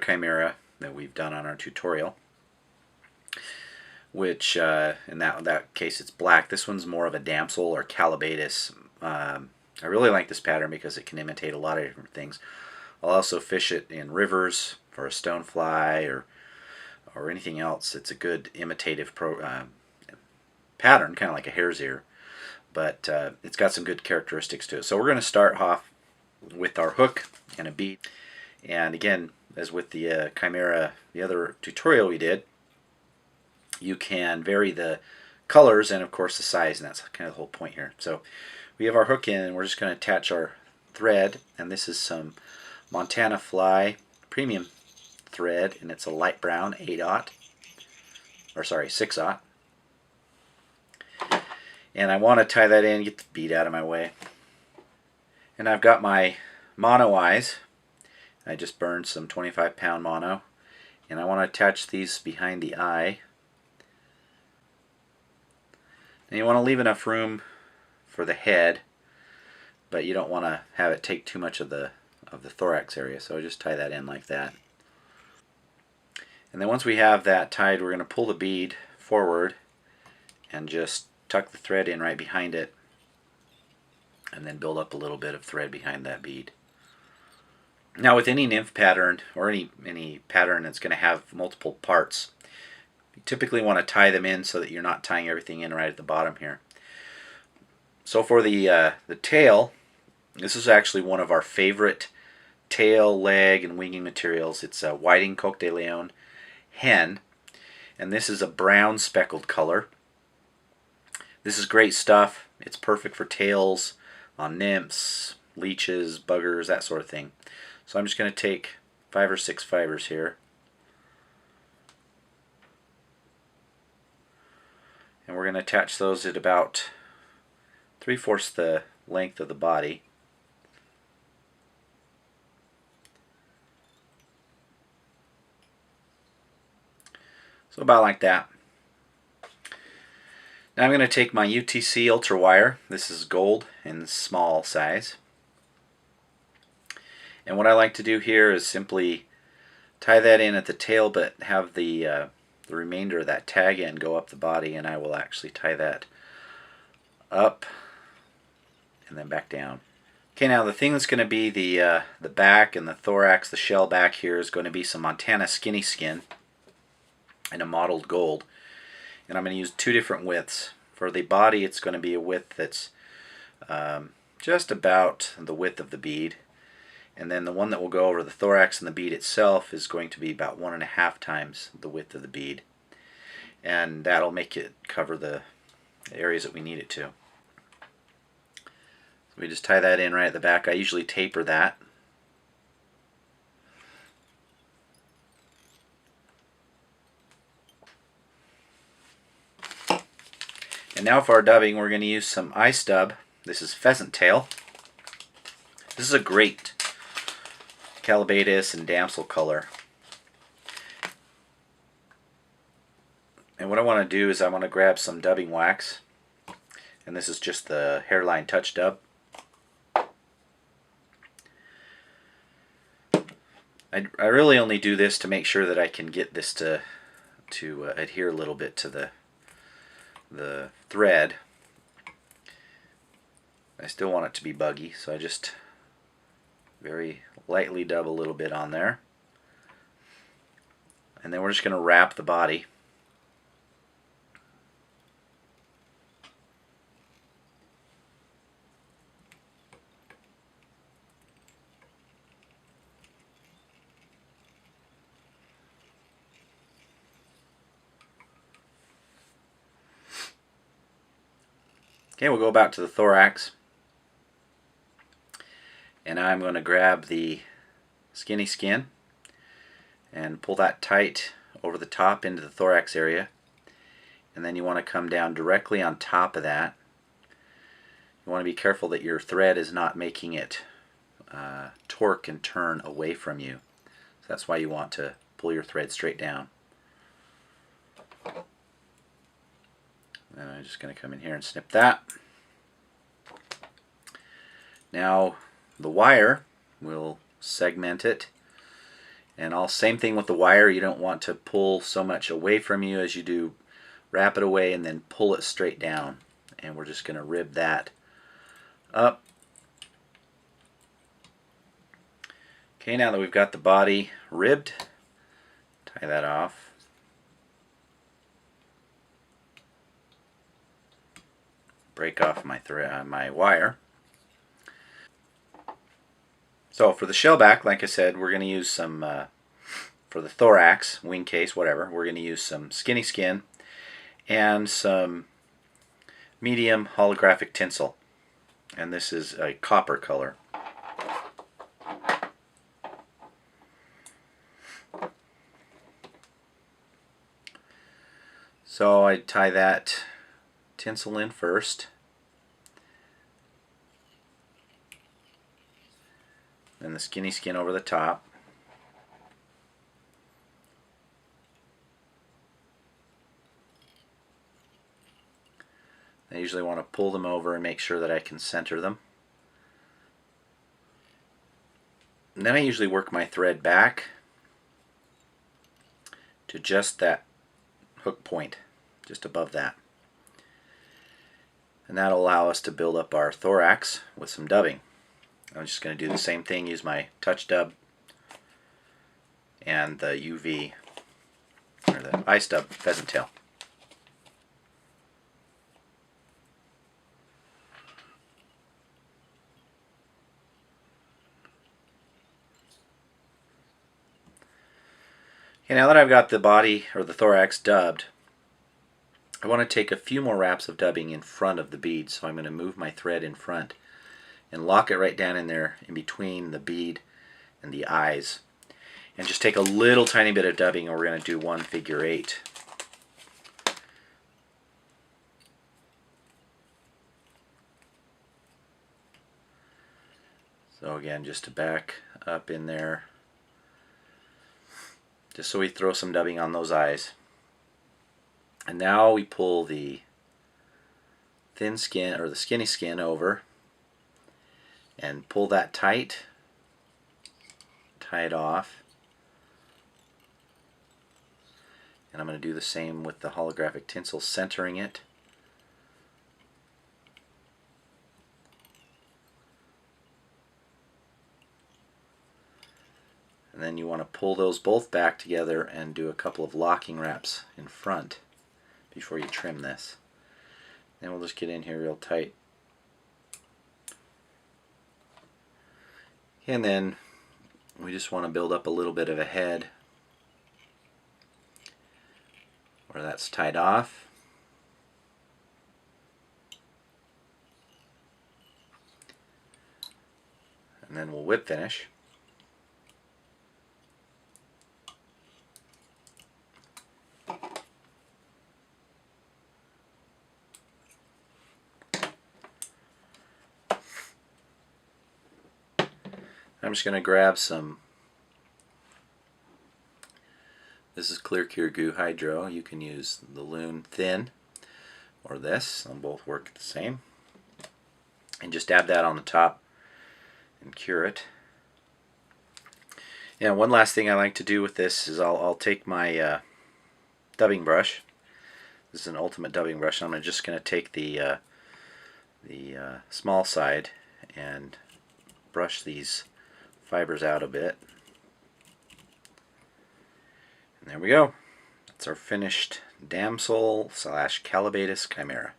chimera that we've done on our tutorial, which in that case it's black. This one's more of a Damsel or Callibaetis. I really like this pattern because it can imitate a lot of different things. I'll also fish it in rivers for a stonefly or anything else. It's a good imitative pattern, kind of like a hare's ear, but it's got some good characteristics to it. So we're going to start off with our hook and a bead. And again, as with the Chimera, the other tutorial we did, you can vary the colors and of course the size, and that's kind of the whole point here. So we have our hook in, and we're just going to attach our thread, and this is some Montana Fly premium thread, and it's a light brown 8/0, or sorry, 6/0. And I want to tie that in, get the bead out of my way. And I've got my mono eyes. I just burned some 25-pound mono, and I want to attach these behind the eye. And you want to leave enough room for the head, but you don't want to have it take too much of the thorax area, so just tie that in like that. And then once we have that tied, we're going to pull the bead forward and just tuck the thread in right behind it, and then build up a little bit of thread behind that bead. Now with any nymph pattern, or any pattern that's going to have multiple parts, you typically want to tie them in so that you're not tying everything in right at the bottom here. So for the tail, this is actually one of our favorite tail, leg, and winging materials. It's a Whiting Coq de Leon hen, and this is a brown speckled color. This is great stuff. It's perfect for tails on nymphs, leeches, buggers, that sort of thing. So I'm just going to take 5 or 6 fibers here, and we're going to attach those at about 3/4 the length of the body. So about like that. Now I'm going to take my UTC Ultra Wire. This is gold in small size. And what I like to do here is simply tie that in at the tail, but have the remainder of that tag end go up the body, and I will actually tie that up and then back down. Okay, now the thing that's going to be the back and the thorax, the shell back here, is going to be some Montana Skinny Skin in a mottled gold. And I'm going to use 2 different widths. For the body, it's going to be a width that's just about the width of the bead. And then the one that will go over the thorax and the bead itself is going to be about 1.5 times the width of the bead. And that'll make it cover the areas that we need it to. So we just tie that in right at the back. I usually taper that. And now for our dubbing, we're going to use some ice dub. This is pheasant tail. This is a great Callibaetis and Damsel color. And what I want to do is I want to grab some dubbing wax. And this is just the Hairline Touch Dub. I really only do this to make sure that I can get this to adhere a little bit to the thread. I still want it to be buggy, so I just very lightly dub a little bit on there. And then we're just going to wrap the body. Okay, we'll go back to the thorax, and I'm going to grab the skinny skin and pull that tight over the top into the thorax area, and then you want to come down directly on top of that. You want to be careful that your thread is not making it torque and turn away from you. So that's why you want to pull your thread straight down. And I'm just going to come in here and snip that. Now the wire, we'll segment it And all same thing with the wire. You don't want to pull so much away from you as you do wrap it away and then pull it straight down. And we're just going to rib that up. Okay, now that we've got the body ribbed, tie that off. Break off my wire. So for the shell back, like I said, we're going to use some, for the thorax, wing case, whatever, we're going to use some skinny skin and some medium holographic tinsel. And this is a copper color. So I tie that tinsel in first. Then the skinny skin over the top. I usually want to pull them over and make sure that I can center them. And then I usually work my thread back to just that hook point, just above that. And that'll allow us to build up our thorax with some dubbing. I'm just going to do the same thing, use my touch dub and the UV, or the ice dub pheasant tail. Okay, now that I've got the body or the thorax dubbed, I want to take a few more wraps of dubbing in front of the bead, so I'm going to move my thread in front and lock it right down in there in between the bead and the eyes. And just take a little tiny bit of dubbing, and we're going to do one figure eight. So again, just to back up in there, just so we throw some dubbing on those eyes. And now we pull the thin skin, or the skinny skin, over and pull that tight, tie it off. And I'm going to do the same with the holographic tinsel, centering it. And then you want to pull those both back together and do a couple of locking wraps in front before you trim this. Then we'll just get in here real tight. And then we just want to build up a little bit of a head where that's tied off. And then we'll whip finish. I'm just going to grab some, this is Clear Cure Goo Hydro. You can use the Loon Thin or this, they'll both work the same. And just dab that on the top and cure it. Yeah, one last thing I like to do with this is I'll take my dubbing brush. This is an ultimate dubbing brush. I'm just going to take the small side and brush these fibers out a bit. And there we go. That's our finished Damsel / Callibaetis Chimera.